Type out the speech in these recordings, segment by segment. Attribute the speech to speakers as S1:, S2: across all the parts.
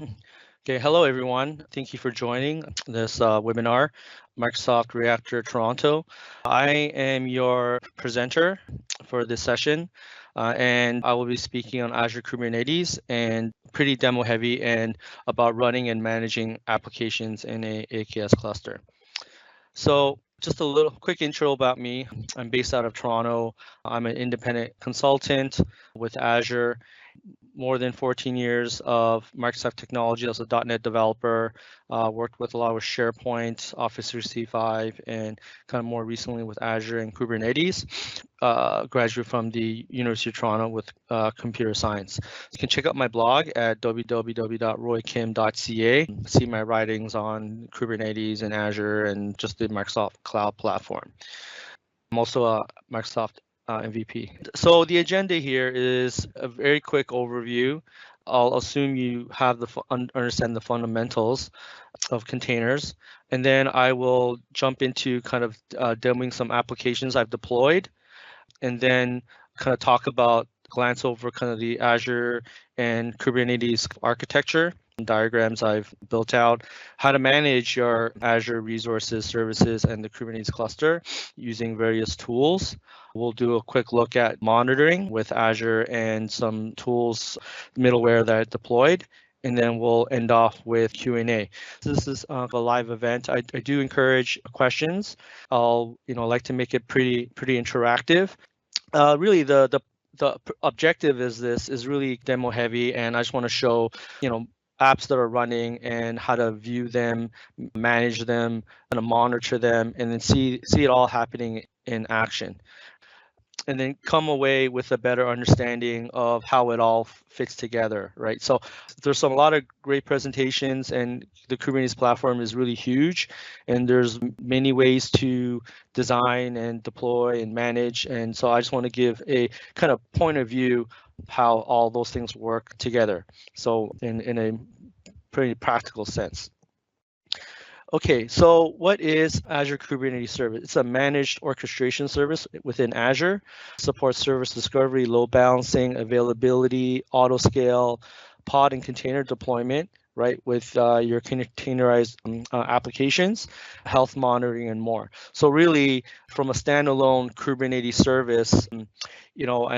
S1: Okay, hello everyone. Thank you for joining this webinar, Microsoft Reactor Toronto. I am your presenter for this session, and I will be speaking on Azure Kubernetes and pretty demo heavy and about running and managing applications in a AKS cluster. So just a little quick intro about me. I'm based out of Toronto. I'm an independent consultant with Azure, more than 14 years of Microsoft technology as a .NET developer, worked with a lot with SharePoint, Office 365, and kind of more recently with Azure and Kubernetes. Graduate from the University of Toronto with computer science. You can check out my blog at www.roykim.ca, see my writings on Kubernetes and Azure and just the Microsoft Cloud platform. I'm also a Microsoft MVP. So the agenda here is a very quick overview. I'll assume you have understand the fundamentals of containers, and then I will jump into kind of demoing some applications I've deployed, and then kind of glance over kind of the Azure and Kubernetes architecture diagrams I've built out, how to manage your Azure resources, services, and the Kubernetes cluster using various tools. We'll do a quick look at monitoring with Azure and some tools, middleware that I deployed, and then we'll end off with Q&A. This is a live event. I do encourage questions. I'll like to make it pretty interactive. Really, the objective is really demo heavy, and I just want to show apps that are running and how to view them, manage them, and monitor them, and then see it all happening in action. And then come away with a better understanding of how it all fits together, right? So there's a lot of great presentations, and the Kubernetes platform is really huge, and there's many ways to design and deploy and manage. And so I just want to give a kind of point of view how all those things work together. So in a pretty practical sense. Okay, so what is Azure Kubernetes Service? It's a managed orchestration service within Azure. Supports service discovery, load balancing, availability, auto scale, pod and container deployment, right, with your containerized applications, health monitoring, and more. So really, from a standalone Kubernetes service, and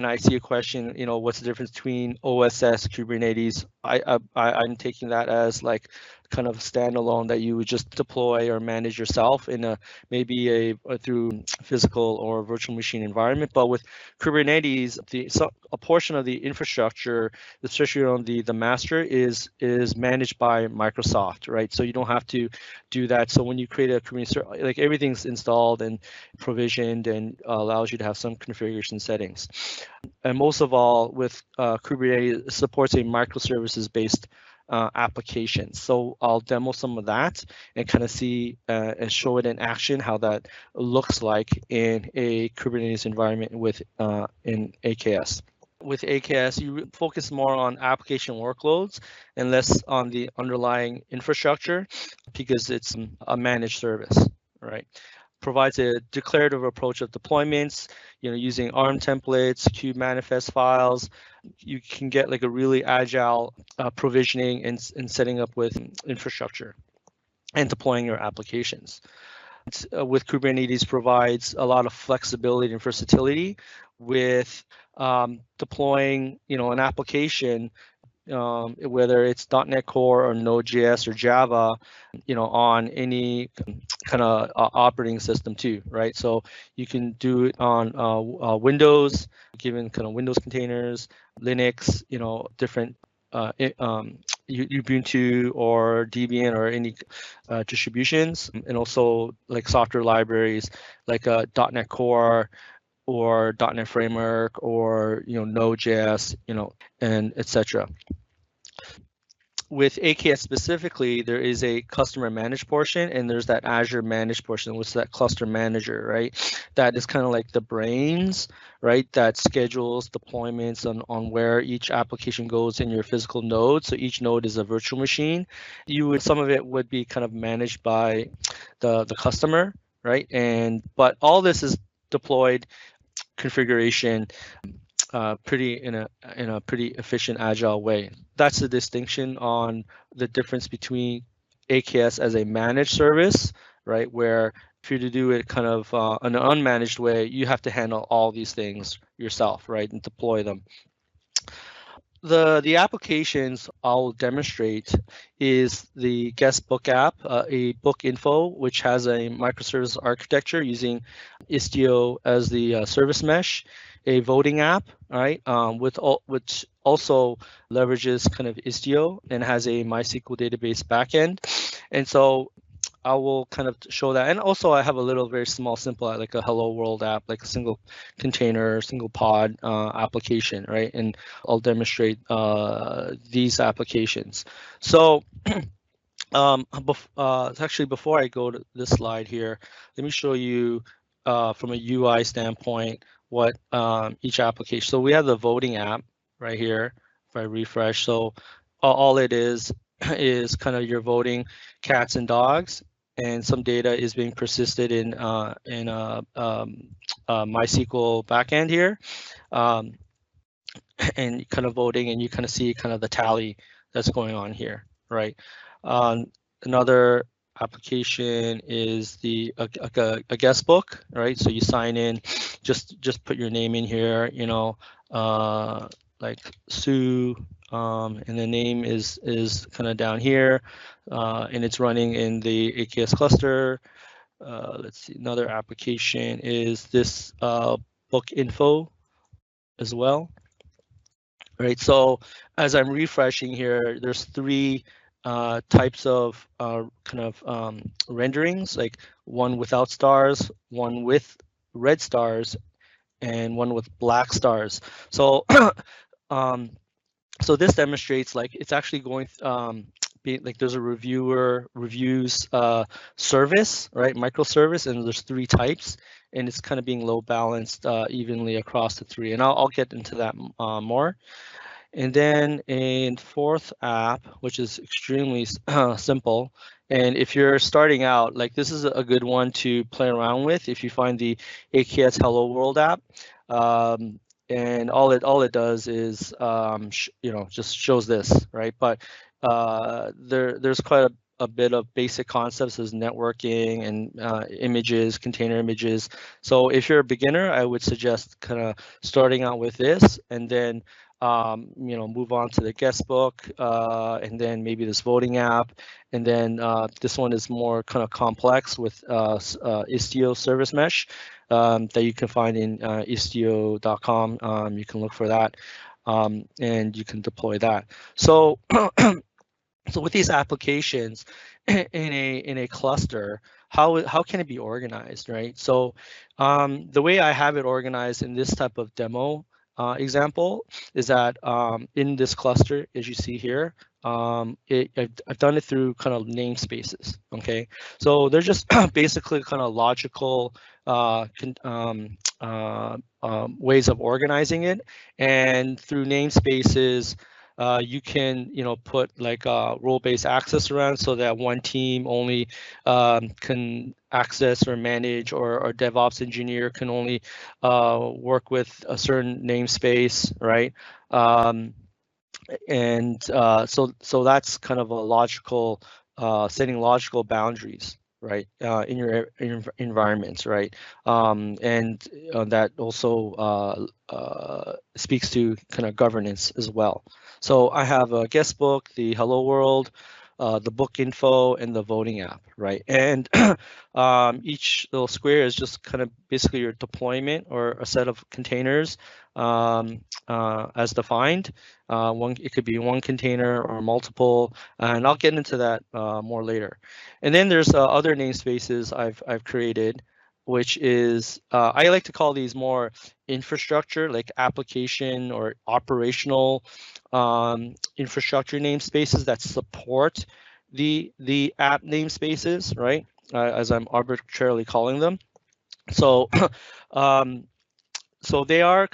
S1: I see a question, what's the difference between OSS Kubernetes? I'm taking that as like kind of standalone that you would just deploy or manage yourself in maybe through physical or virtual machine environment. But with Kubernetes, a portion of the infrastructure, especially on the master, is managed by Microsoft, right? So you don't have to do that. So when you create a Kubernetes, like everything's installed and provisioned and allows you to have some configuration settings. And most of all, with Kubernetes, it supports a microservices-based application. So I'll demo some of that and kind of see and show it in action how that looks like in a Kubernetes environment with in AKS. With AKS, you focus more on application workloads and less on the underlying infrastructure because it's a managed service, right? Provides a declarative approach of deployments, using ARM templates, kube manifest files. You can get like a really agile provisioning and setting up with infrastructure and deploying your applications. With Kubernetes provides a lot of flexibility and versatility with deploying, an application, whether it's .NET Core or Node.js or Java, on any kind of operating system too, right? So you can do it on Windows, given kind of Windows containers, Linux, different Ubuntu or Debian or any distributions, and also like software libraries like .NET Core or .NET Framework or Node.js, and etc. With AKS specifically, there is a customer managed portion and there's that Azure managed portion, which is that cluster manager, right? That is kind of like the brains, right? That schedules deployments on where each application goes in your physical node. So each node is a virtual machine. Some of it would be kind of managed by the customer, right? But all this is deployed configuration pretty in a pretty efficient, agile way. That's the distinction on the difference between AKS as a managed service, right? Where if you're to do it kind of in an unmanaged way, you have to handle all these things yourself, right, and deploy them. The applications I'll demonstrate is the guest book app, a book info, which has a microservice architecture using Istio as the service mesh, a voting app, right, which also leverages kind of Istio and has a MySQL database backend. And so I will kind of show that. And also I have a little very small, simple, like a hello world app, like a single container, single pod application, right? And I'll demonstrate these applications. So actually, before I go to this slide here, let me show you from a UI standpoint what each application. So we have the voting app right here. If I refresh, so all it is kind of you're voting cats and dogs, and some data is being persisted in MySQL backend here, and kind of voting, and you kind of see kind of the tally that's going on here, right? Another application is the a guest book, right? So you sign in, just put your name in here, you know, like Sue, and the name is kind of down here, and it's running in the AKS cluster. Let's see, another application is this book info as well. Right, so as I'm refreshing here, there's three types of kind of renderings, like one without stars, one with red stars, and one with black stars. So so this demonstrates like it's actually going like there's a reviews service, right, microservice, and there's three types, and it's kind of being load balanced evenly across the three, and I'll get into that more. And then a fourth app, which is extremely simple. And if you're starting out, like this is a good one to play around with if you find the AKS Hello World app. And all it does is you know, just shows this, right? But there's quite a bit of basic concepts as networking and images, container images. So if you're a beginner, I would suggest kind of starting out with this, and then you know, move on to the guest book, and then maybe this voting app, and then this one is more kind of complex with Istio service mesh that you can find in istio.com. You can look for that, and you can deploy that. So so with these applications in a cluster, how can it be organized, right? So the way I have it organized in this type of demo example is that in this cluster, as you see here, I've done it through kind of namespaces. Okay, so they're just basically kind of logical ways of organizing it, and through namespaces. You can, you know, put like role-based access around so that one team only can access or manage, or DevOps engineer can only work with a certain namespace, right? And so that's kind of a logical setting logical boundaries, right, in your environments, right? And that also speaks to kind of governance as well. So I have a guest book, the Hello World, the book info, and the voting app, right? And each little square is just kind of basically your deployment or a set of containers as defined. It could be one container or multiple, and I'll get into that more later. And then there's other namespaces I've created, which is I like to call these more infrastructure, like application or operational infrastructure namespaces that support the app namespaces, right? As I'm arbitrarily calling them. So so they are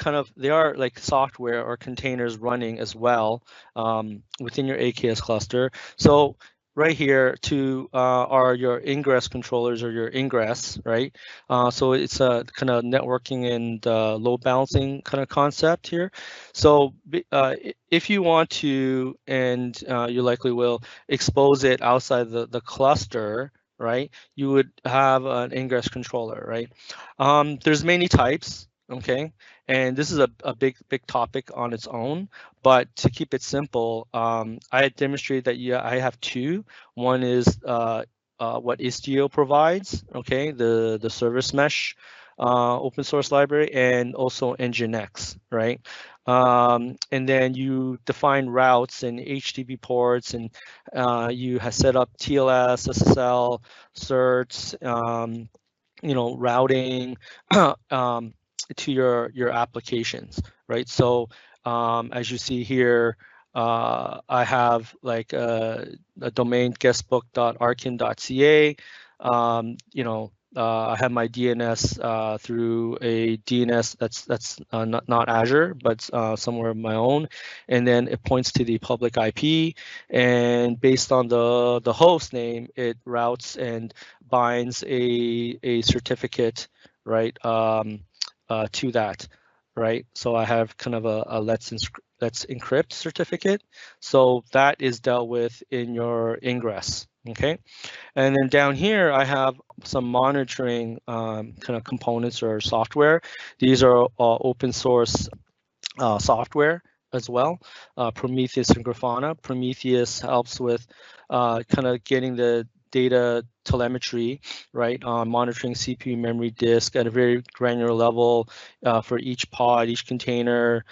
S1: like software or containers running as well within your AKS cluster. So right here to are your ingress controllers or your ingress, right? So it's a kind of networking and load balancing kind of concept here. So if you want to, and you likely will, expose it outside the cluster, right? You would have an ingress controller, right? There's many types, okay? And this is a big topic on its own. But to keep it simple, I demonstrated that I have two. One is what Istio provides, okay, the service mesh open source library, and also Nginx, right? And then you define routes and HTTP ports, and you have set up TLS, SSL, certs, routing to your applications, right? So as you see here, I have like a domain guestbook.arkin.ca. I have my DNS through a DNS that's not Azure, but somewhere of my own, and then it points to the public IP, and based on the host name, it routes and binds a certificate, right, to that, right? So I have kind of a let's encrypt certificate. So that is dealt with in your ingress, okay? And then down here, I have some monitoring kind of components or software. These are open source software as well, Prometheus and Grafana. Prometheus helps with kind of getting the data telemetry, right, monitoring CPU, memory, disk at a very granular level for each pod, each container,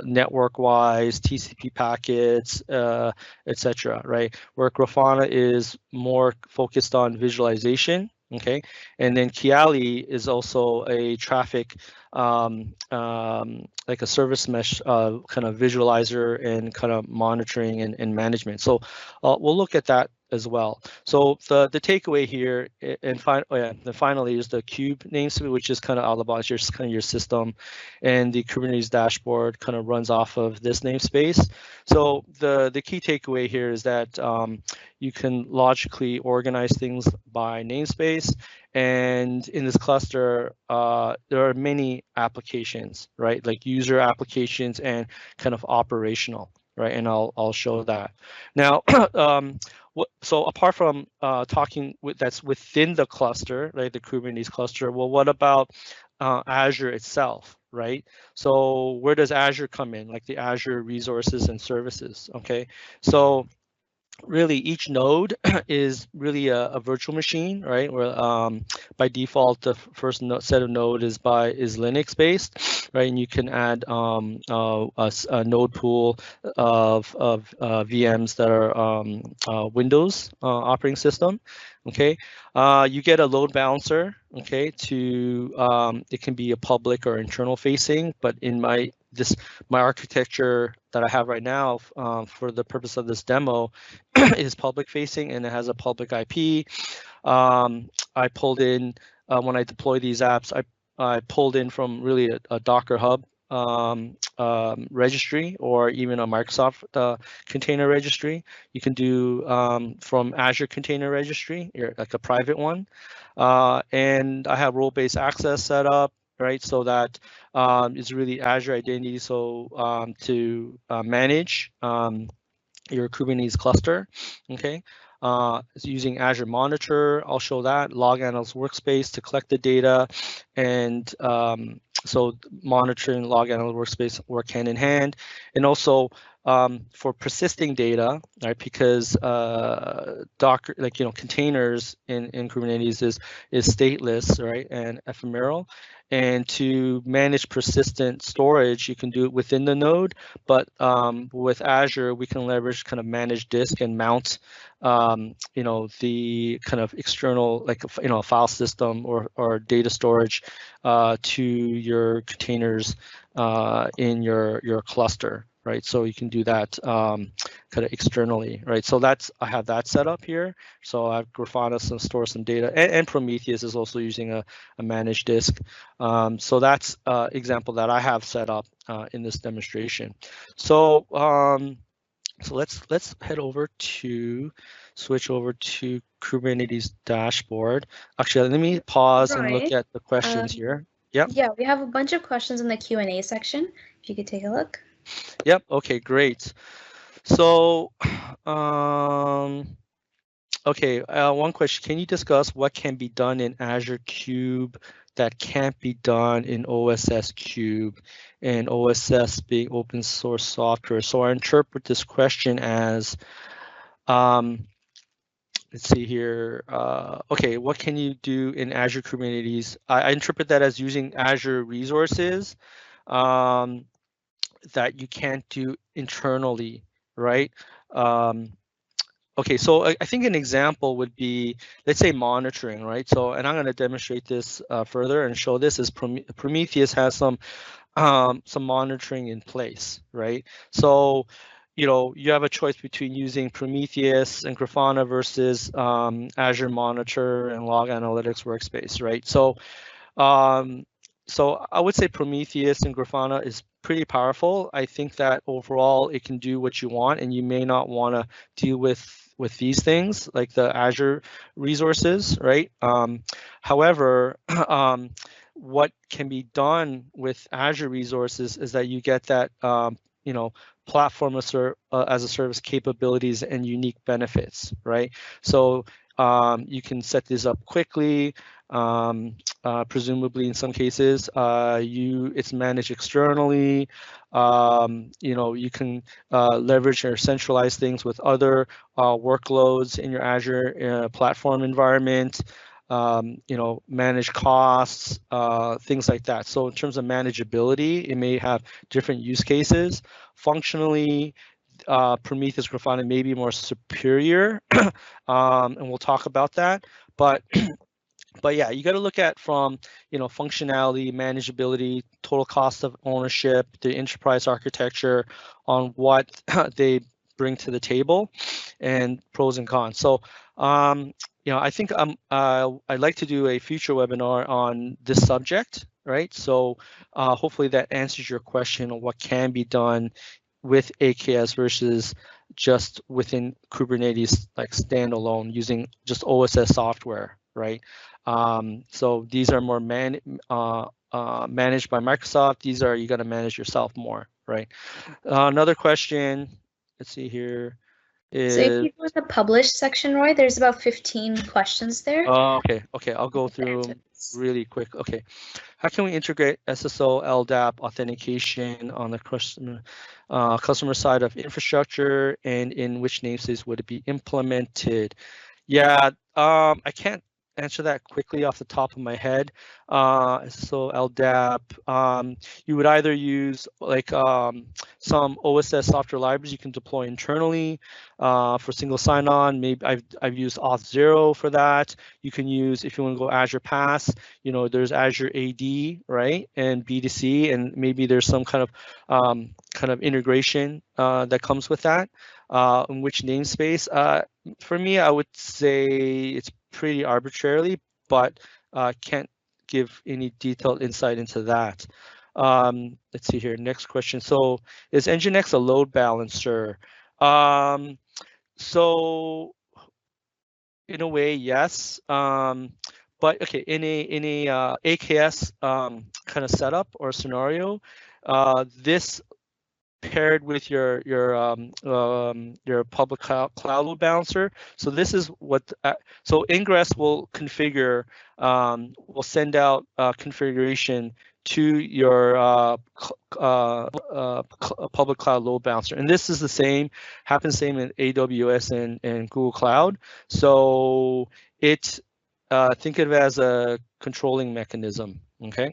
S1: network-wise, TCP packets, etc. Right? Where Grafana is more focused on visualization. Okay, and then Kiali is also a traffic, like a service mesh kind of visualizer and kind of monitoring and management. So we'll look at that as well. So the takeaway here, and finally is the Kube namespace, which is kind of out of the box, your system, and the Kubernetes dashboard kind of runs off of this namespace. So the key takeaway here is that you can logically organize things by namespace. And in this cluster, there are many applications, right? Like user applications and kind of operational, right? And I'll show that. Now, so apart from talking that's within the cluster, right? The Kubernetes cluster. Well, what about Azure itself, right? So where does Azure come in? Like the Azure resources and services, okay? So really each node is really a virtual machine, right? Where by default the first set of node is Linux based, right? And you can add a node pool of VMs that are Windows operating system. Okay, you get a load balancer. Okay, it can be a public or internal facing, but in my architecture that I have right now for the purpose of this demo is public facing, and it has a public IP. I pulled in when I deploy these apps, I pulled in from really a Docker Hub registry, or even a Microsoft container registry. You can do from Azure Container Registry, like a private one. And I have role-based access set up, right? So that is really Azure identity. So to manage your Kubernetes cluster, okay? Using Azure Monitor, I'll show that, log analyst workspace to collect the data, and so monitoring log analyst workspace work hand in hand, and also for persisting data, right? Because Docker, containers in Kubernetes is stateless, right, and ephemeral. And to manage persistent storage, you can do it within the node, but with Azure, we can leverage kind of managed disk and mount, the kind of external, like, a file system or data storage to your containers in your cluster, right? So you can do that kind of externally, right? So I have that set up here. So I have Grafana to store some data, and Prometheus is also using a managed disk. So that's an example that I have set up in this demonstration. So So let's head over to switch over to Kubernetes Dashboard. Actually, let me pause and look at the questions here. Yep.
S2: Yeah, we have a bunch of questions in the Q&A section. If you could take a look.
S1: Yep. Okay, great. So, okay, one question. Can you discuss what can be done in Azure Cube that can't be done in OSS Cube, and OSS being open source software? So I interpret this question as, let's see here. Okay, what can you do in Azure Kubernetes? I interpret that as using Azure resources that you can't do internally, right? Okay, so I think an example would be, let's say, monitoring, right? So, and I'm going to demonstrate this further and show this is Prometheus has some monitoring in place, right? So, you have a choice between using Prometheus and Grafana versus Azure Monitor and Log Analytics Workspace, right? So, so I would say Prometheus and Grafana is pretty powerful. I think that overall it can do what you want, and you may not want to deal with these things like the Azure resources, right? However, what can be done with Azure resources is that you get that platform as a service capabilities and unique benefits, right? So you can set this up quickly. Presumably in some cases, it's managed externally. You can leverage or centralize things with other workloads in your Azure platform environment. Manage costs, things like that. So in terms of manageability, it may have different use cases. Functionally, Prometheus Grafana may be more superior, and we'll talk about that. But yeah, you got to look at from functionality, manageability, total cost of ownership, the enterprise architecture on what they bring to the table, and pros and cons. So I think I'd like to do a future webinar on this subject, right? So hopefully that answers your question on what can be done with AKS versus just within Kubernetes, like standalone using just OSS software, right? So these are more managed by Microsoft. These are you got to manage yourself more, right? Another question. Let's see here.
S2: So if you go to the published section, Roy, there's about 15 questions there.
S1: Okay. I'll go through them really quick. Okay. How can we integrate SSO LDAP authentication on the customer side of infrastructure, and in which namespace would it be implemented? Yeah, I can't answer that quickly off the top of my head. So LDAP, you would either use like some OSS software libraries you can deploy internally for single sign-on. Maybe I've used Auth0 for that. You can use, if you want to go Azure Pass, there's Azure AD, right, and B2C, and maybe there's some kind of integration that comes with that. In which namespace? For me, I would say it's pretty arbitrarily, but can't give any detailed insight into that. Let's see here. Next question. So, is Nginx a load balancer? So, in a way, yes. But okay, in a AKS kind of setup or scenario, this paired with your public cloud load balancer. So this is what so Ingress will configure, will send out configuration to your public cloud load balancer, and this is the same, happens same in AWS and Google Cloud. So it think of it as a controlling mechanism. Okay.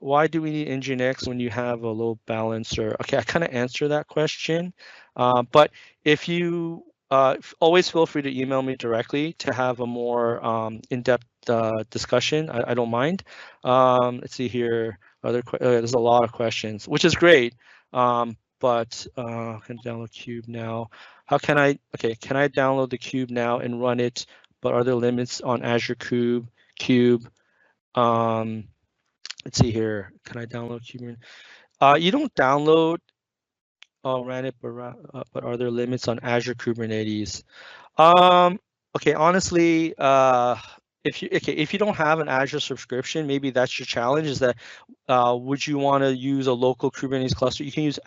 S1: Why do we need Nginx when you have a load balancer? Okay, I kind of answered that question, but if you always feel free to email me directly to have a more in-depth discussion. I don't mind. Let's see here. There's a lot of questions, which is great. But can download Cube now? How can I? Okay, can I download the Cube now and run it? But are there limits on Azure Cube? Let's see here. Can I download Kubernetes? You don't download ran it, but are there limits on Azure Kubernetes? Okay, honestly, if you don't have an Azure subscription, maybe that's your challenge. Is that would you want to use a local Kubernetes cluster? You can use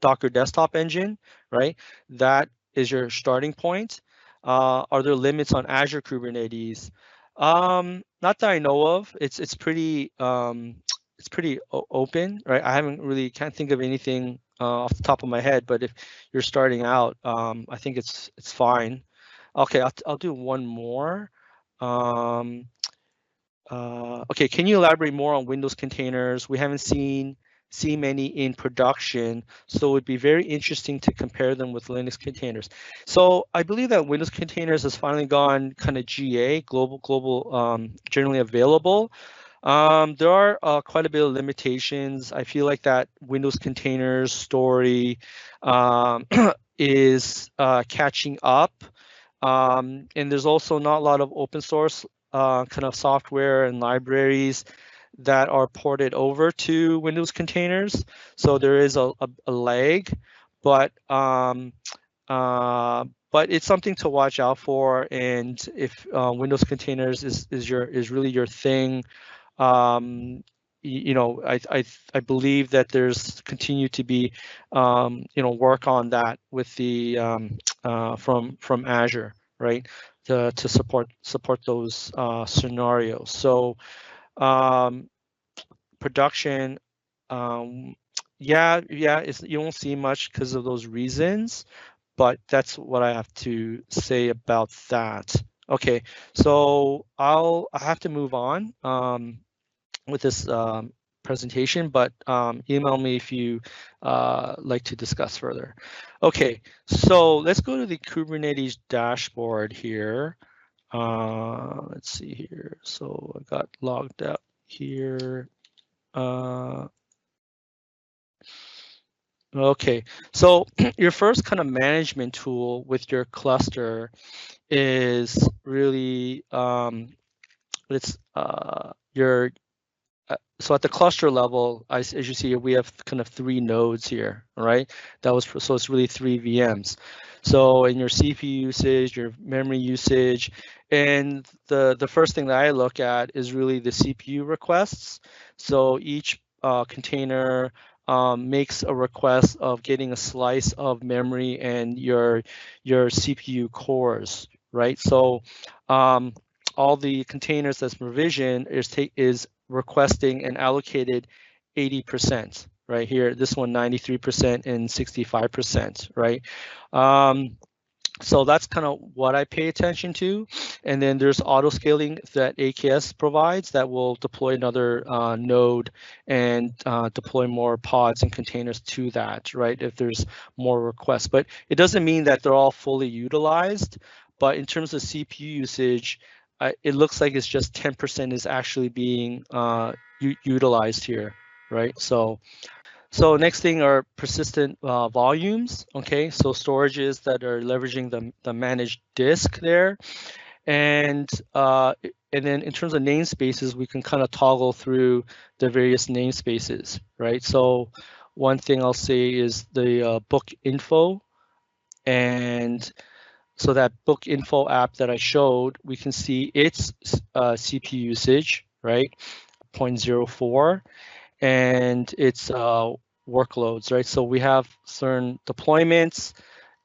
S1: Docker Desktop Engine, right? That is your starting point. Are there limits on Azure Kubernetes? Not that I know of. It's pretty open, right? I can't think of anything off the top of my head. But if you're starting out, I think it's fine. Okay, I'll do one more. Okay, can you elaborate more on Windows containers? We haven't seen many in production, so it would be very interesting to compare them with Linux containers. So I believe that Windows containers has finally gone kind of GA, global, generally available. There are quite a bit of limitations. I feel like that Windows containers story is catching up. And there's also not a lot of open source kind of software and libraries that are ported over to Windows containers. So there is a lag, but it's something to watch out for. And if Windows containers is really your thing, you know, I believe that there's continue to be you know, work on that with the from Azure, right, to support those scenarios. So production, yeah, you won't see much because of those reasons, but that's what I have to say about that. Okay, so I have to move on with this presentation, but email me if you like to discuss further. Okay, so let's go to the Kubernetes dashboard here. Let's see here. So I got logged out here. Okay, so your first kind of management tool with your cluster is really it's your so at the cluster level, as you see, we have kind of 3 nodes here, right? So it's really 3 VMs. So in your CPU usage, your memory usage, and the first thing that I look at is really the CPU requests. So each container makes a request of getting a slice of memory and your CPU cores, right? So all the containers that's provisioned is requesting and allocated 80%, right here. This one 93% and 65%, right? So that's kind of what I pay attention to. And then there's auto scaling that AKS provides that will deploy another node and deploy more pods and containers to that, right, if there's more requests. But it doesn't mean that they're all fully utilized. But in terms of CPU usage, it looks like it's just 10% is actually being utilized here, right? So next thing are persistent volumes. Okay, so storages that are leveraging the managed disk there, and then in terms of namespaces, we can kind of toggle through the various namespaces, right? So one thing I'll say is the book info, and so that book info app that I showed, we can see its CPU usage, right, 0.04, and its workloads, right? So we have certain deployments,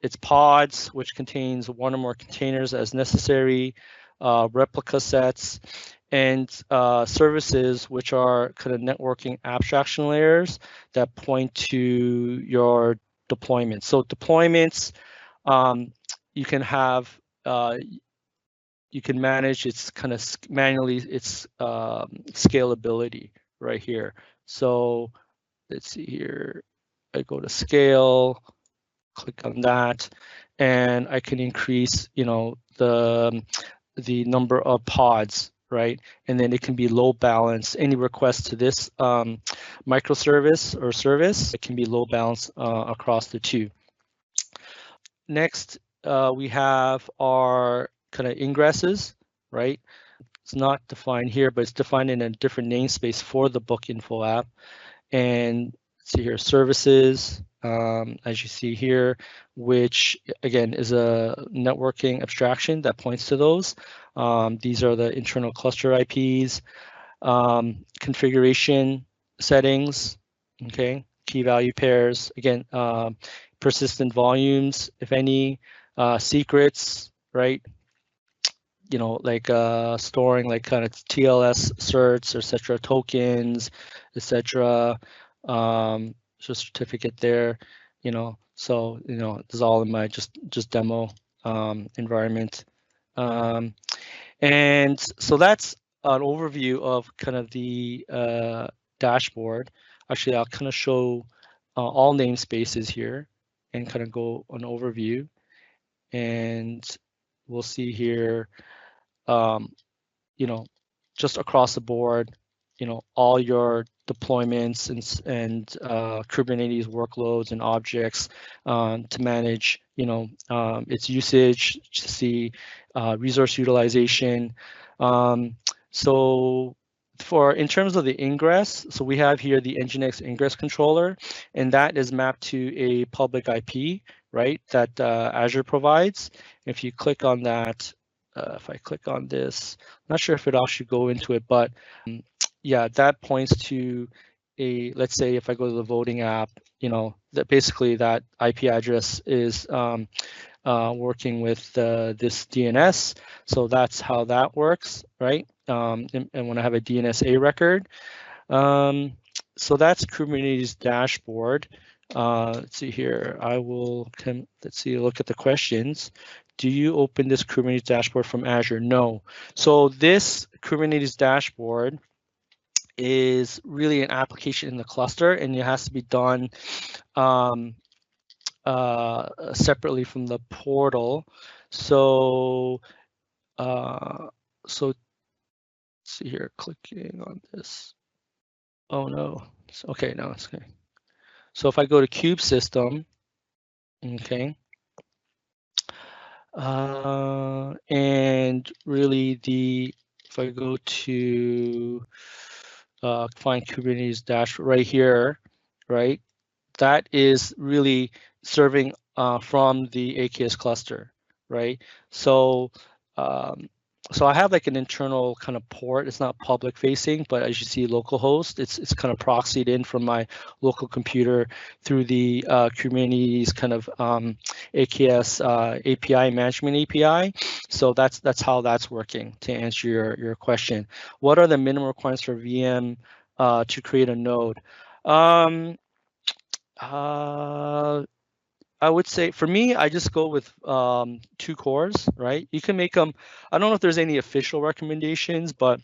S1: its pods, which contains 1 or more containers as necessary, replica sets, and services, which are kind of networking abstraction layers that point to your deployments. So deployments, you can have you can manage its kind of manually its scalability right here. So let's see here, I go to scale, click on that, and I can increase, you know, the number of pods, right? And then it can be load balance. Any request to this microservice or service, it can be load balance across the 2. Next, we have our kind of ingresses, right? It's not defined here, but it's defined in a different namespace for the book info app. And let's see here, services, as you see here, which again is a networking abstraction that points to those. These are the internal cluster IPs, configuration settings, okay, key value pairs, again, persistent volumes, if any, secrets, right? You know, like storing like kind of TLS certs, etc., tokens, etc. So certificate there, you know. So you know, this is all in my just demo environment, and so that's an overview of kind of the dashboard. Actually, I'll kind of show all namespaces here and kind of go an overview, and we'll see here. You know, just across the board, you know, all your deployments and Kubernetes workloads and objects to manage, you know, its usage, to see resource utilization. So in terms of the ingress, so we have here the Nginx ingress controller, and that is mapped to a public IP, right, that Azure provides. If you click on that, if I click on this, I'm not sure if it'll actually go into it, but yeah, that points to a, let's say if I go to the voting app, you know, that basically that IP address is working with this DNS. So that's how that works, right? And when I have a DNSA record. So that's Kubernetes Dashboard. Let's see here. Let's see, look at the questions. Do you open this Kubernetes dashboard from Azure? No. So this Kubernetes dashboard is really an application in the cluster, and it has to be done separately from the portal. So, let's see here, clicking on this. Oh no. Okay, no, it's okay. So if I go to Kube System, okay. And really if I go to find Kubernetes dashboard right here, right, that is really serving from the AKS cluster, right? So so I have like an internal kind of port. It's not public facing, but as you see, localhost, it's kind of proxied in from my local computer through the Kubernetes kind of AKS API management API. So that's how that's working. To answer your question, what are the minimum requirements for VM to create a node? I would say for me, I just go with 2 cores, right? You can make them. I don't know if there's any official recommendations, but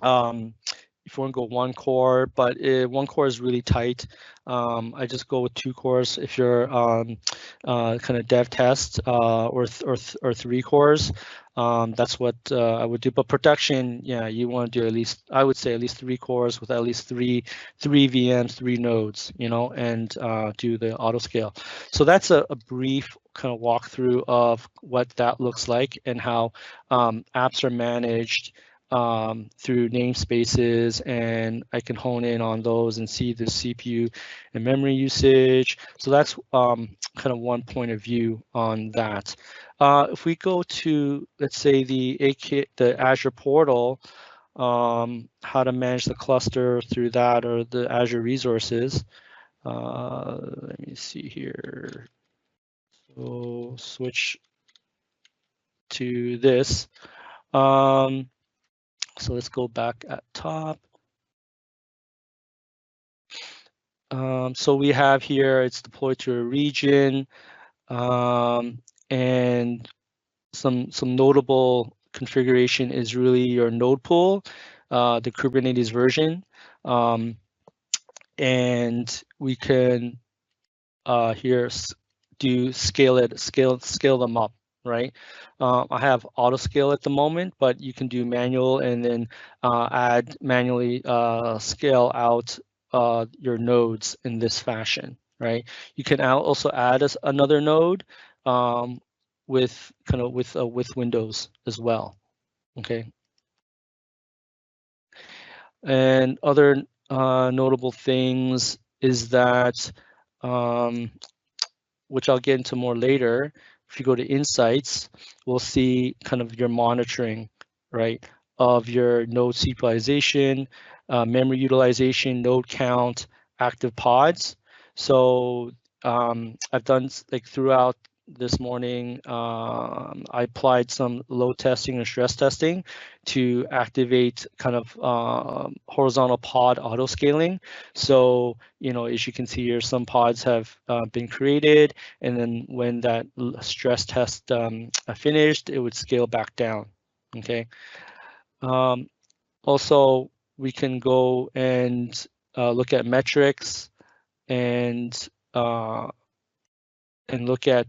S1: if you want to go 1 core, but 1 core is really tight. I just go with 2 cores if you're kind of dev test or 3 cores. That's what I would do. But production, yeah, you want to do at least, I would say at least 3 cores with at least three VMs, 3 nodes, you know, and do the auto scale. So that's a brief kind of walkthrough of what that looks like and how apps are managed through namespaces, and I can hone in on those and see the CPU and memory usage. So that's kind of one point of view on that. If we go to, let's say, the Azure portal, how to manage the cluster through that, or the Azure resources. Let me see here. So switch to this. So let's go back at top. So we have here, it's deployed to a region, and some notable configuration is really your node pool, the Kubernetes version, and we can here do scale them up, right? I have auto scale at the moment, but you can do manual and then add manually scale out your nodes in this fashion, right? You can also add another node with Windows as well, okay? And other notable things is that which I'll get into more later. If you go to Insights, we'll see kind of your monitoring, right, of your node serialization, memory utilization, node count, active pods. So I've done like throughout this morning, I applied some load testing and stress testing to activate kind of horizontal pod auto scaling. So, you know, as you can see here, some pods have been created, and then when that stress test finished, it would scale back down. Okay. Also, we can go and look at metrics and look at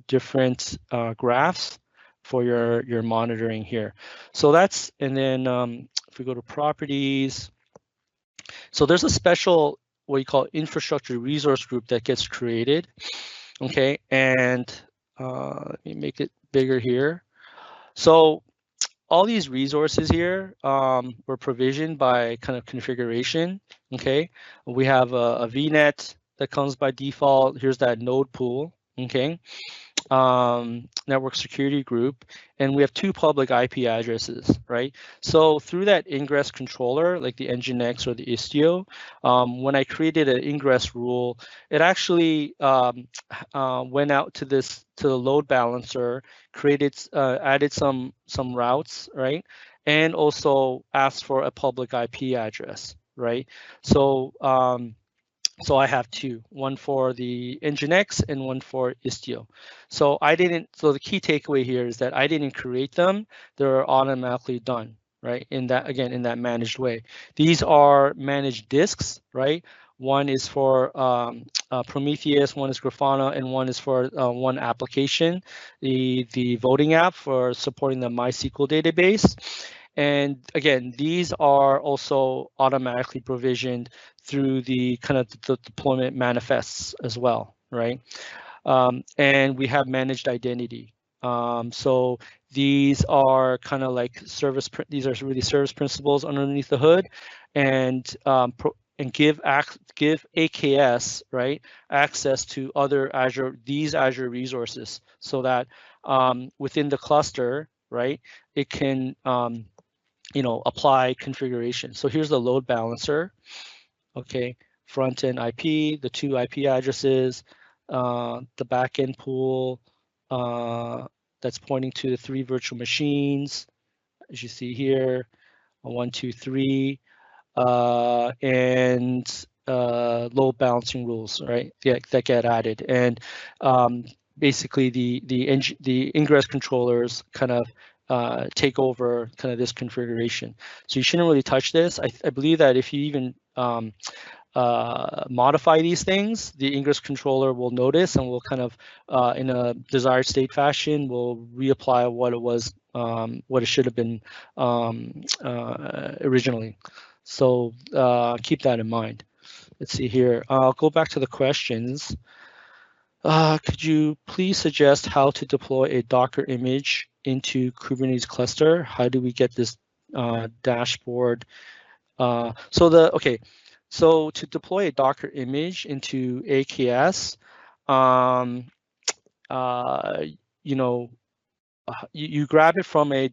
S1: different graphs for your monitoring here. So that's, and then if we go to properties, so there's a special what you call infrastructure resource group that gets created. Okay, and let me make it bigger here. So all these resources here were provisioned by kind of configuration. Okay, we have a VNet that comes by default. Here's that node pool. Okay, network security group, and we have 2 public IP addresses, right? So through that ingress controller, like the Nginx or the Istio, when I created an ingress rule, it actually went out to the load balancer, created, added some routes, right? And also asked for a public IP address, right? So so I have 2, one for the Nginx and one for Istio. So the key takeaway here is that I didn't create them, they're automatically done, right? In that, again, in that managed way. These are managed disks, right? One is for Prometheus, one is Grafana, and one is for one application, the voting app for supporting the MySQL database. And again, these are also automatically provisioned through the kind of the deployment manifests as well, right? And we have managed identity. So these are kind of like these are really service principals underneath the hood, and give AKS, right, access to other Azure resources, so that within the cluster, right, it can you know, apply configuration. So here's the load balancer. Okay, front end IP, the 2 IP addresses, the backend pool that's pointing to the 3 virtual machines, as you see here, 1, 2, 3, and load balancing rules, right? That get added, and basically the ingress controllers kind of take over kind of this configuration. So you shouldn't really touch this. I believe that if you even modify these things, the ingress controller will notice and will kind of, in a desired state fashion, will reapply what it was, what it should have been originally. So keep that in mind. Let's see here. I'll go back to the questions. Could you please suggest how to deploy a Docker image into Kubernetes cluster? How do we get this dashboard? So to deploy a Docker image into AKS, you know, you grab it from a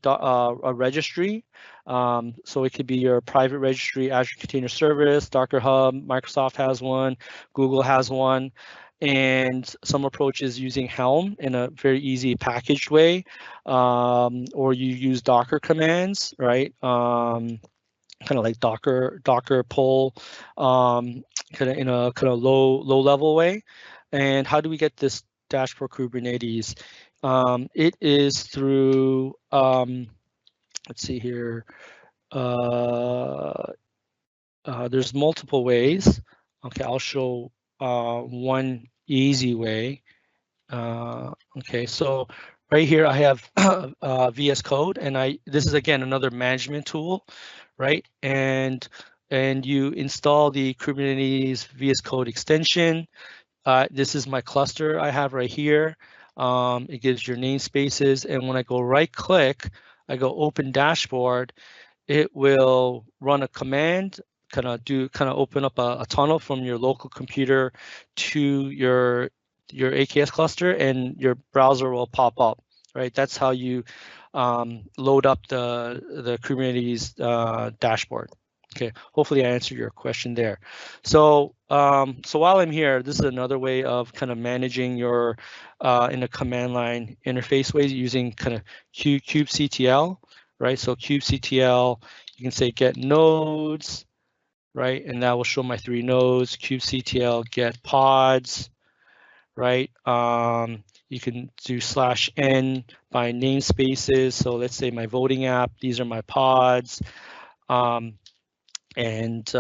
S1: registry. So it could be your private registry, Azure Container Service, Docker Hub, Microsoft has one, Google has one. And some approaches using Helm in a very easy packaged way, or you use Docker commands, right? Kind of like Docker pull, kind of in a kind of low level way. And how do we get this dashboard Kubernetes? It is through, let's see here. There's multiple ways. Okay, I'll show one easy way. Okay, so right here I have VSCode, and this is again another management tool, right? And you install the Kubernetes VSCode extension. This is my cluster I have right here. It gives your namespaces, and when I go right click, I go open dashboard, it will run a command kind of open up a tunnel from your local computer to your AKS cluster, and your browser will pop up, right? That's how you load up the Kubernetes dashboard. Okay, hopefully I answered your question there. So so while I'm here, this is another way of kind of managing your in a command line interface ways using kind of kubectl, right? So kubectl, you can say get nodes, right? And that will show my 3 nodes. kubectl get pods, right? You can do /n by namespaces. So let's say my voting app, these are my pods. And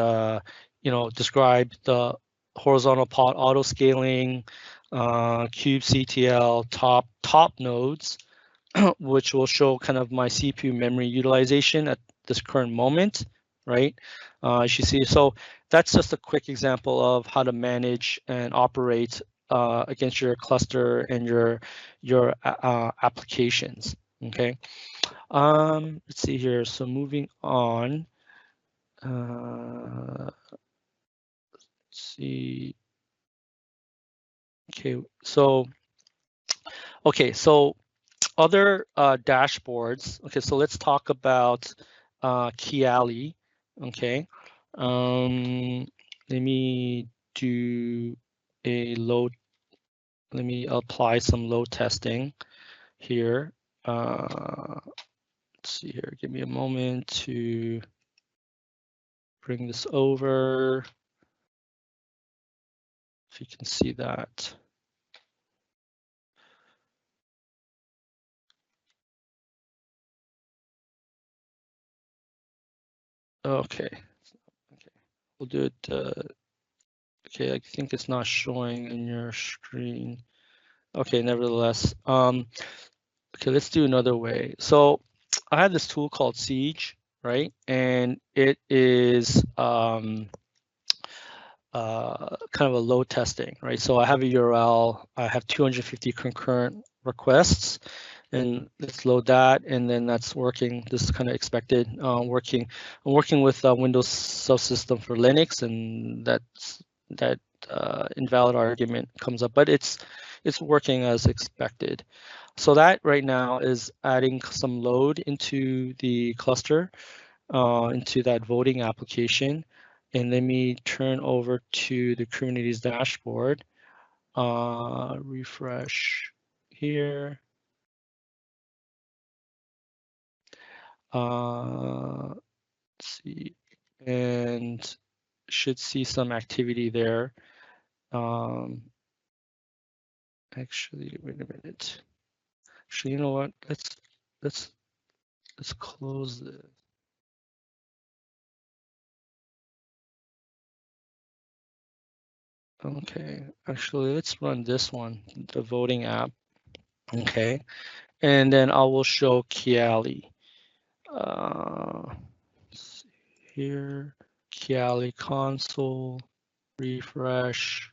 S1: you know, describe the horizontal pod auto scaling, kubectl top nodes, which will show kind of my CPU memory utilization at this current moment, right? As you see, so that's just a quick example of how to manage and operate against your cluster and your applications. Okay. Let's see here. So moving on. Let's see. Okay, so other dashboards. Okay, so let's talk about Kiali. Okay, let me do a load. Let me apply some load testing here. Let's see here. Give me a moment to bring this over. If you can see that. Okay, we'll do it. Okay, I think it's not showing in your screen. Okay, nevertheless, okay, let's do another way. So I have this tool called Siege, right? And it is kind of a load testing, right? So I have a URL, I have 250 concurrent requests, and let's load that, and then that's working. This is kind of expected. I'm working with Windows subsystem for Linux, and that invalid argument comes up, but it's working as expected. So that right now is adding some load into the cluster, into that voting application. And let me turn over to the Kubernetes dashboard, refresh here. Let's see, and should see some activity there. Actually, wait a minute. Actually, you know what? Let's close this. Okay, actually, let's run this one, the voting app. Okay, and then I will show Kiali. Let's see here, Kiali console, refresh.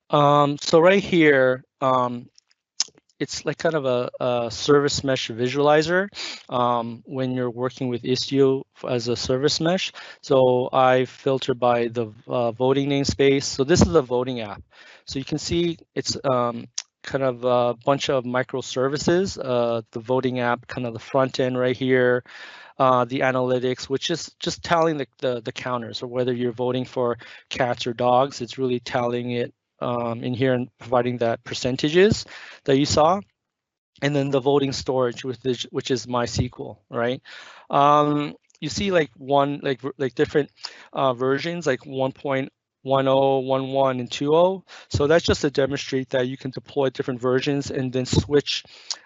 S1: So right here, it's like kind of a service mesh visualizer when you're working with Istio as a service mesh. So I filter by the voting namespace. So this is a voting app. So you can see it's kind of a bunch of microservices, the voting app, kind of the front end right here, the analytics, which is just tallying the counters, or whether you're voting for cats or dogs, it's really tallying it in here and providing that percentages that you saw, and then the voting storage, which is MySQL, right? You see like different versions, like 1.10, 1.1, and 2.0. So that's just to demonstrate that you can deploy different versions and then switch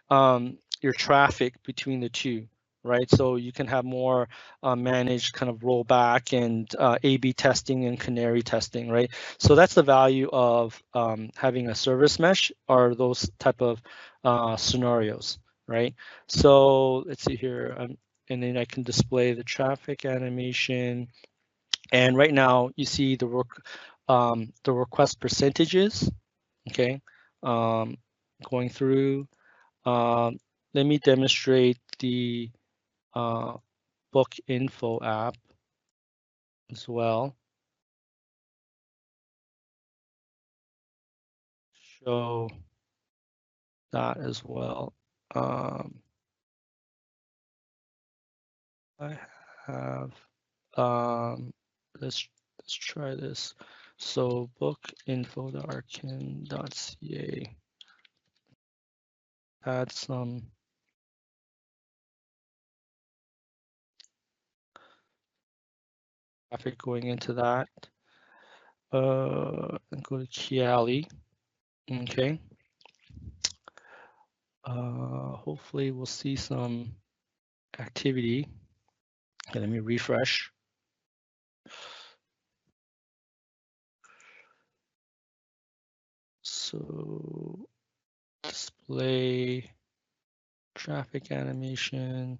S1: your traffic between the two, right? So you can have more managed kind of rollback and A/B testing and canary testing, right? So that's the value of having a service mesh, or those type of scenarios, right? So let's see here, and then I can display the traffic animation. And right now you see the request percentages, okay, going through. Let me demonstrate the book info app. as well. Show that as well. I have, let's try this. So bookinfo.arkin.ca, add some traffic going into that. And go to Kiali. Okay. Hopefully we'll see some activity. Okay, let me refresh. So display traffic animation.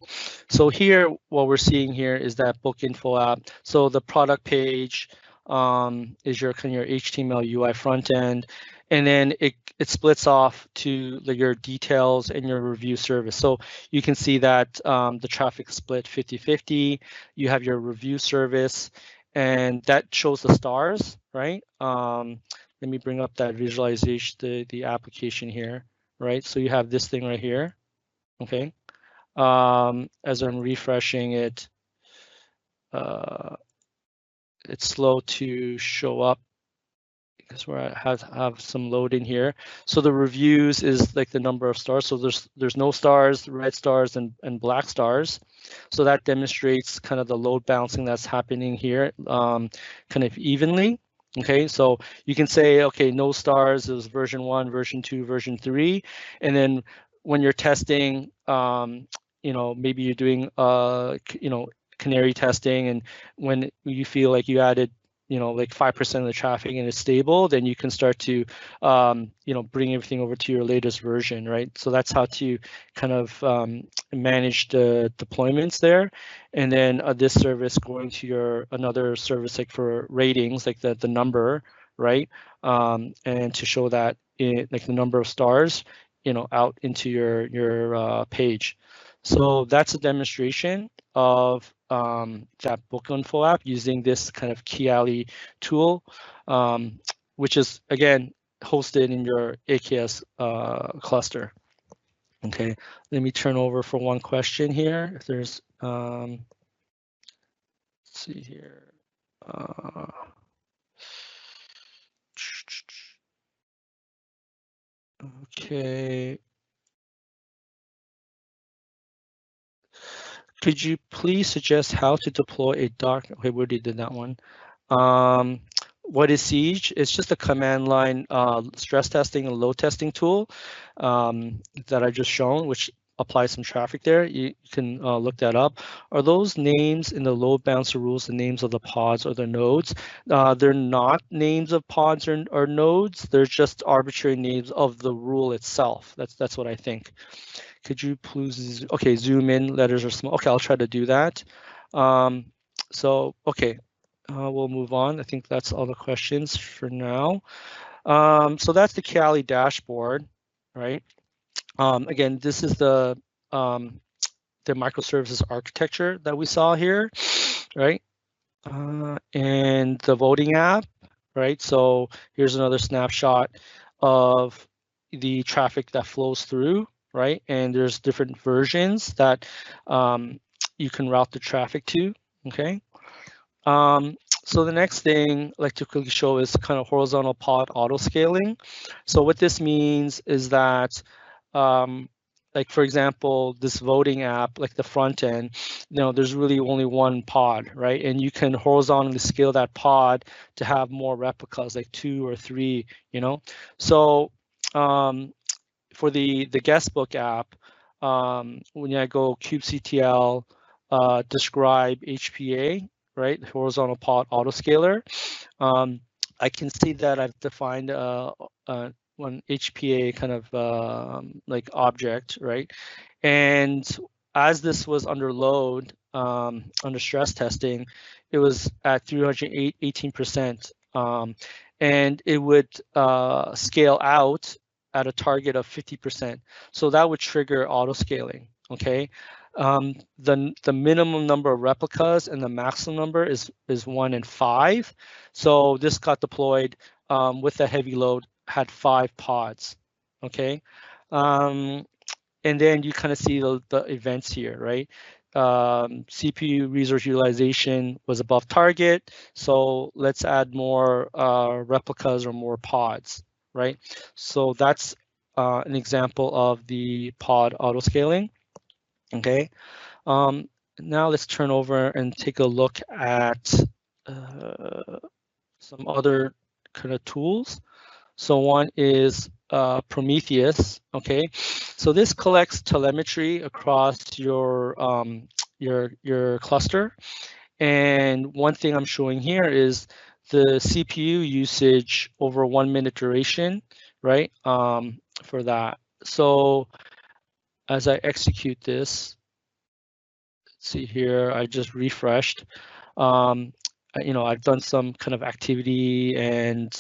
S1: So here, what we're seeing here is that book info app. So the product page is your kind of your HTML UI front end, and then it splits off to your details and your review service. So you can see that the traffic split 50-50. You have your review service, and that shows the stars, right? Let me bring up that visualization, the application here, right? So you have this thing right here. Okay, as I'm refreshing it, it's slow to show up because we have some load in here. So the reviews is like the number of stars. So there's no stars, red stars, and black stars. So that demonstrates kind of the load balancing that's happening here, kind of evenly. Okay, so you can say, okay, no stars is version 1, version 2, version 3, and then when you're testing, maybe you're doing, canary testing, and when you feel like you added, like 5% of the traffic and it's stable, then you can start to, bring everything over to your latest version, right? So that's how to kind of manage the deployments there. And then this service going to your another service like for ratings, like the number, right? And to show that like the number of stars, out into your page. So that's a demonstration of that book info app using this kind of Kiali tool, which is again hosted in your AKS cluster. Okay, let me turn over for one question here. If there's, let's see here. Okay. Could you please suggest how to deploy a Dark? Okay, we already did that one. What is Siege? It's just a command line stress testing and load testing tool that I just shown, which applies some traffic there. You can look that up. Are those names in the load balancer rules the names of the pods or the nodes? They're not names of pods or nodes. They're just arbitrary names of the rule itself. That's what I think. Could you please, okay, zoom in, letters are small. Okay, I'll try to do that. So, okay, we'll move on. I think that's all the questions for now. So that's the Kiali dashboard, right? Again, this is the microservices architecture that we saw here, right? And the voting app, right? So here's another snapshot of the traffic that flows through, right? And there's different versions that you can route the traffic to, okay? So the next thing I'd like to quickly show is kind of horizontal pod auto scaling. So what this means is that, like for example, this voting app, like the front end, there's really only one pod, right? And you can horizontally scale that pod to have more replicas, like 2 or 3, So for the guestbook app, when I go kubectl describe HPA, right, horizontal pod autoscaler, I can see that I've defined one HPA kind of like object, right? And as this was under load, under stress testing, it was at 318%, and it would scale out at a target of 50%. So that would trigger auto scaling, okay? The minimum number of replicas and the maximum number is 1 and 5. So this got deployed with a heavy load, had 5 pods. Okay. And then you kind of see the events here, right? CPU resource utilization was above target, so let's add more replicas or more pods, right? So that's an example of the pod autoscaling. Okay. Now let's turn over and take a look at some other kind of tools. So one is Prometheus. Okay, so this collects telemetry across your cluster, and one thing I'm showing here is the CPU usage over 1 minute duration, right? For that. So as I execute this, let's see here, I just refreshed. I've done some kind of activity and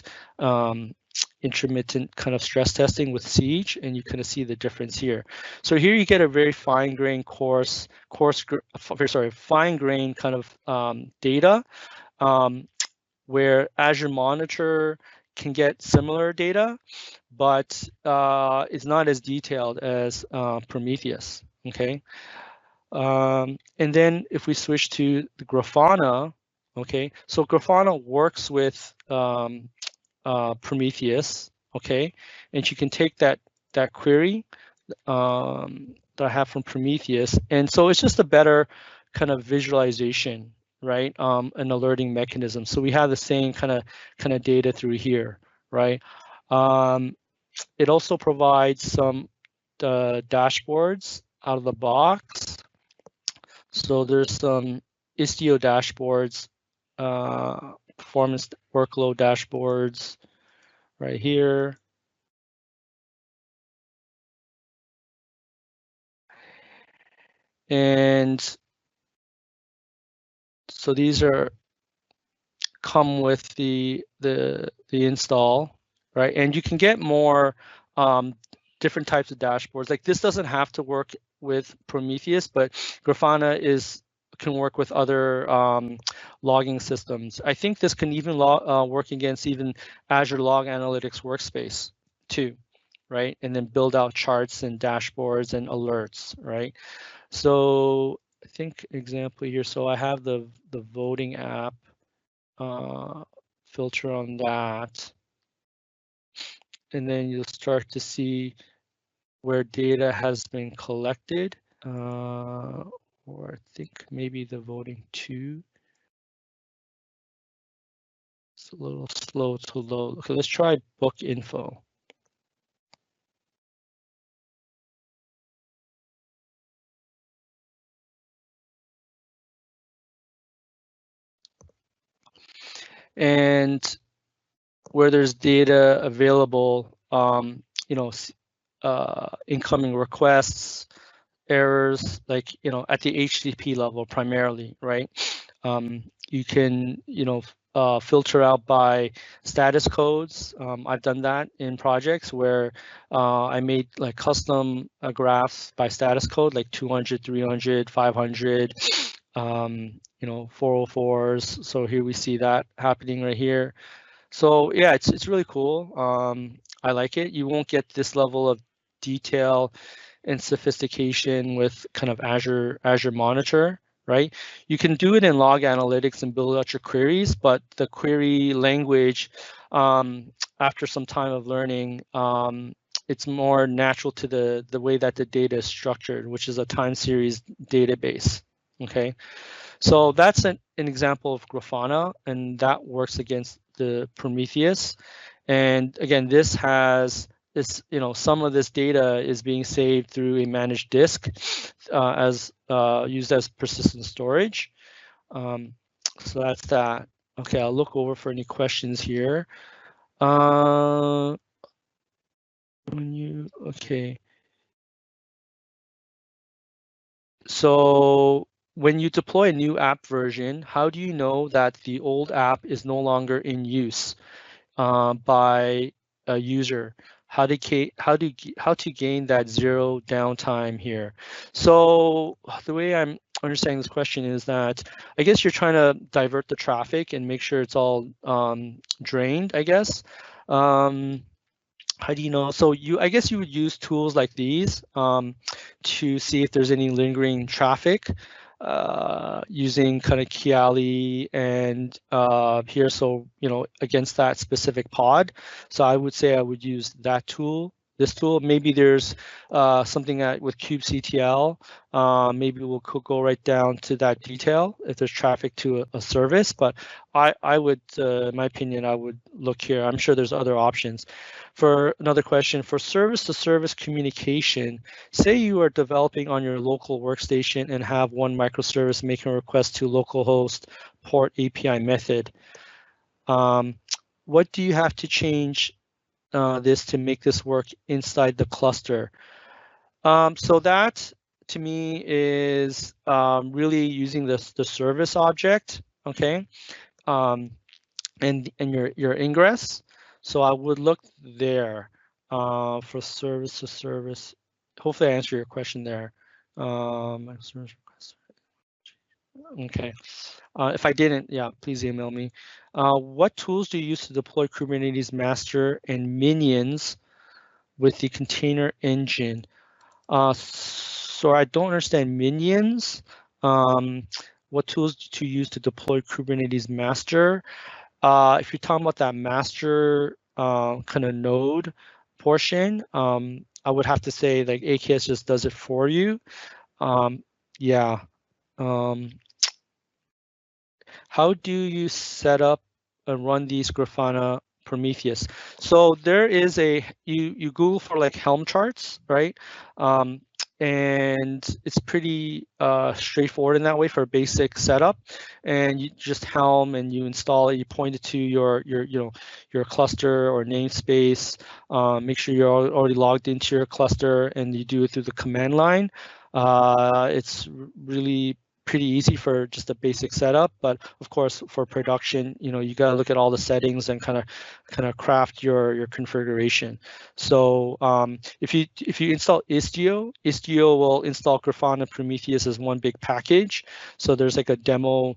S1: intermittent kind of stress testing with Siege, and you kind of see the difference here. So here you get a very fine-grained fine-grained kind of data, where Azure Monitor can get similar data, but it's not as detailed as Prometheus. Okay. And then if we switch to the Grafana, okay, so Grafana works with Prometheus, okay, and you can take that query that I have from Prometheus, and so it's just a better kind of visualization, right? An alerting mechanism. So we have the same kind of data through here, right? It also provides some dashboards out of the box. So there's some Istio dashboards, performance workload dashboards right here. And so these come with the install, right? And you can get more different types of dashboards. Like this doesn't have to work with Prometheus, but Grafana can work with other logging systems. I think this can even work against even Azure Log Analytics Workspace too, right? And then build out charts and dashboards and alerts, right? So I think example here. So I have the voting app filter on that, and then you'll start to see where data has been collected, or I think maybe the voting too. It's a little slow to load. Okay, let's try book info. And where there's data available, incoming requests, errors, like, at the HTTP level primarily, right? You can, filter out by status codes. I've done that in projects where I made like custom graphs by status code, like 200, 300, 500, 404s. So here we see that happening right here. So yeah, it's really cool. I like it. You won't get this level of detail and sophistication with kind of Azure Monitor, right? You can do it in log analytics and build out your queries, but the query language, after some time of learning, it's more natural to the way that the data is structured, which is a time series database. Okay, so that's an example of Grafana, and that works against the Prometheus. And again, this has this, some of this data is being saved through a managed disk as used as persistent storage. So that's that. Okay, I'll look over for any questions here. Okay. So when you deploy a new app version, how do you know that the old app is no longer in use? By user how to gain that zero downtime here. So the way I'm understanding this question is that I guess you're trying to divert the traffic and make sure it's all drained, I guess. How do you know? So I guess you would use tools like these to see if there's any lingering traffic using kind of Kiali and here, so against that specific pod. So I would say I would use that tool. This tool, maybe there's something with kubectl. Maybe we'll go right down to that detail if there's traffic to a service. But I would, in my opinion, I would look here. I'm sure there's other options. For another question, for service-to-service communication, say you are developing on your local workstation and have one microservice making a request to localhost port API method. What do you have to change this to make this work inside the cluster? So that to me is really using the service object, okay, and your ingress. So I would look there for service to service. Hopefully I answer your question there. Okay. If I didn't, yeah, please email me. What tools do you use to deploy Kubernetes master and minions with the container engine? So I don't understand minions. What tools to use to deploy Kubernetes master? If you're talking about that master kind of node portion, I would have to say like AKS just does it for you. Yeah. How do you set up and run these Grafana Prometheus? So there is you Google for like Helm charts, right? And it's pretty straightforward in that way for a basic setup. And you just Helm and you install it. You point it to your cluster or namespace. Make sure you're already logged into your cluster, and you do it through the command line. It's really pretty easy for just a basic setup, but of course for production, you got to look at all the settings and kind of craft your configuration. So if you install Istio will install Grafana Prometheus as one big package. So there's like a demo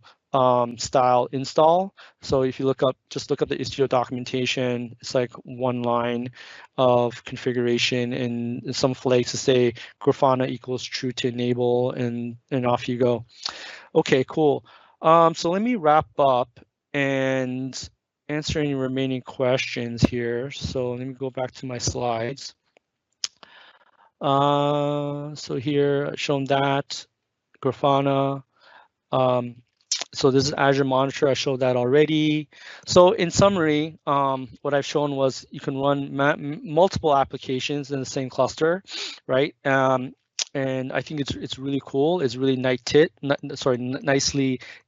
S1: style install. So if you just look up the Istio documentation, it's like one line of configuration and some flags to say Grafana equals true to enable, and off you go. Okay, cool. So let me wrap up and answer any remaining questions here. So let me go back to my slides. So here I've shown that Grafana. So this is Azure Monitor. I showed that already. So in summary, what I've shown was you can run multiple applications in the same cluster, right? And I think it's really cool. It's really nicely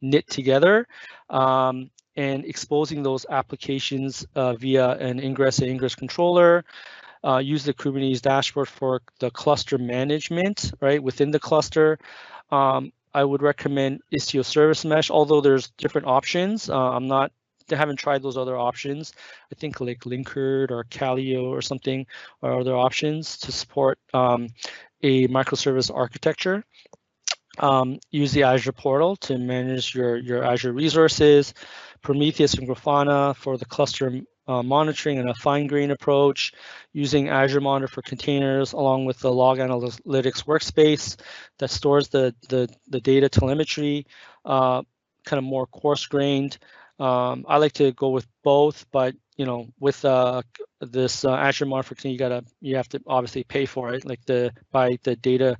S1: knit together, and exposing those applications via an ingress and ingress controller. Use the Kubernetes Dashboard for the cluster management, right, within the cluster. I would recommend Istio Service Mesh, although there's different options. I haven't tried those other options. I think like Linkerd or Calio or something are other options to support a microservice architecture. Use the Azure portal to manage your Azure resources. Prometheus and Grafana for the cluster monitoring and a fine-grained approach, using Azure Monitor for containers along with the log analytics workspace that stores the data telemetry, kind of more coarse-grained. I like to go with both, but with this Azure Monitor, you have to obviously pay for it, like by the data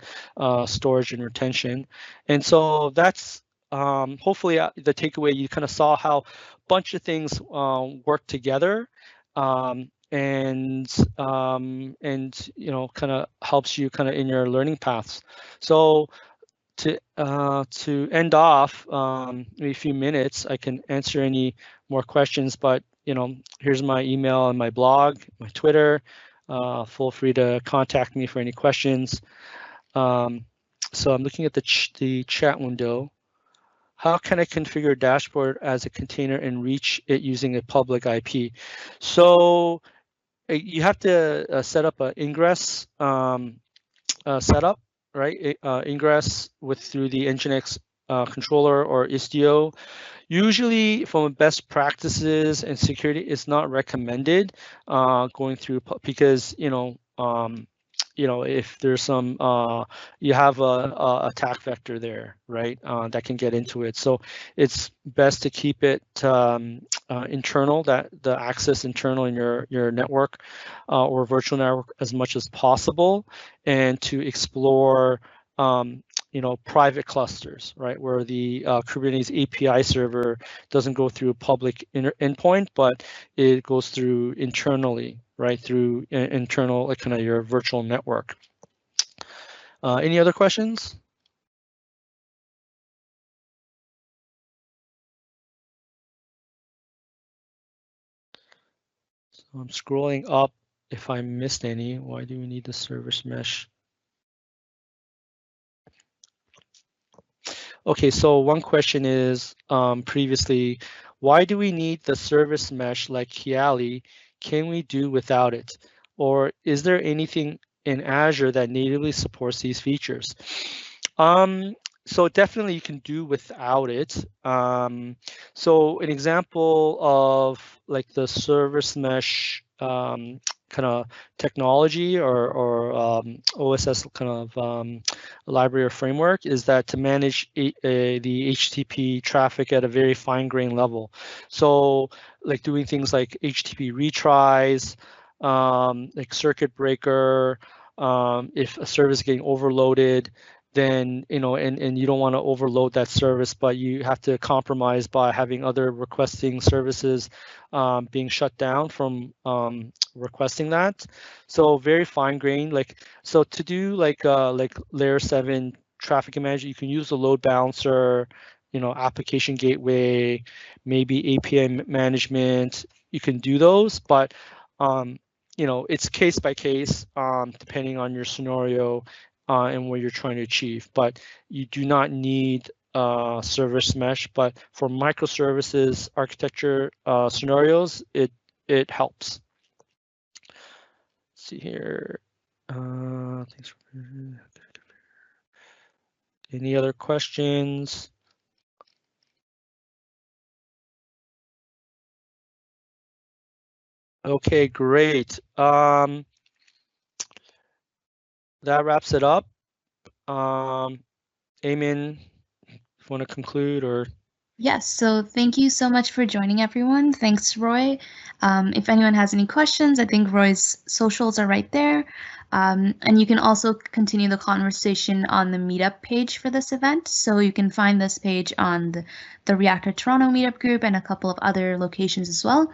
S1: storage and retention. And so that's hopefully the takeaway. You kind of saw how a bunch of things work together, and kind of helps you kind of in your learning paths. So to end off, maybe a few minutes, I can answer any more questions, but here's my email and my blog, my Twitter. Feel free to contact me for any questions. So I'm looking at the chat window. How can I configure a dashboard as a container and reach it using a public IP? So you have to set up an ingress setup, right? Ingress through the Nginx controller or Istio. Usually, from best practices and security, it's not recommended going through because if there's some you have a attack vector there, right? That can get into it. So it's best to keep it internal, that the access internal in your network or virtual network as much as possible, and to explore private clusters, right, where the Kubernetes API server doesn't go through a public endpoint, but it goes through internally, right, through internal, like kind of your virtual network. Any other questions? So I'm scrolling up. If I missed any, why do we need the service mesh? Okay, so one question is previously, why do we need the service mesh like Kiali? Can we do without it? Or is there anything in Azure that natively supports these features? So definitely you can do without it. So an example of like the service mesh kind of technology or OSS kind of library or framework is that to manage the HTTP traffic at a very fine-grained level. So like doing things like HTTP retries, like circuit breaker, if a service is getting overloaded, then and you don't want to overload that service, but you have to compromise by having other requesting services being shut down from requesting that. So very fine grained. Like, so to do like layer 7 traffic management, you can use the load balancer, application gateway, maybe API management. You can do those, but it's case by case depending on your scenario and what you're trying to achieve. But you do not need service mesh. But for microservices architecture scenarios, it helps. Let's see here. Thanks for... Any other questions? Okay, great. That wraps it up. Eamon, if you want to conclude or...
S2: Yes, so thank you so much for joining, everyone. Thanks, Roy. If anyone has any questions, I think Roy's socials are right there. And you can also continue the conversation on the meetup page for this event. So you can find this page on the Reactor Toronto meetup group and a couple of other locations as well.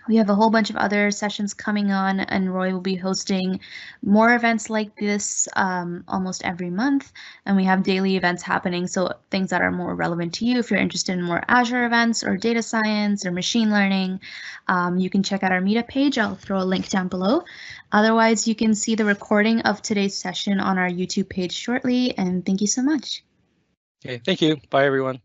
S2: We have a whole bunch of other sessions coming on, and Roy will be hosting more events like this almost every month. And we have daily events happening, so things that are more relevant to you. If you're interested in more Azure events or data science or machine learning, you can check out our meetup page. I'll throw a link down below. Otherwise, you can see the recording of today's session on our YouTube page shortly. And thank you so much.
S1: Okay, thank you. Bye, everyone.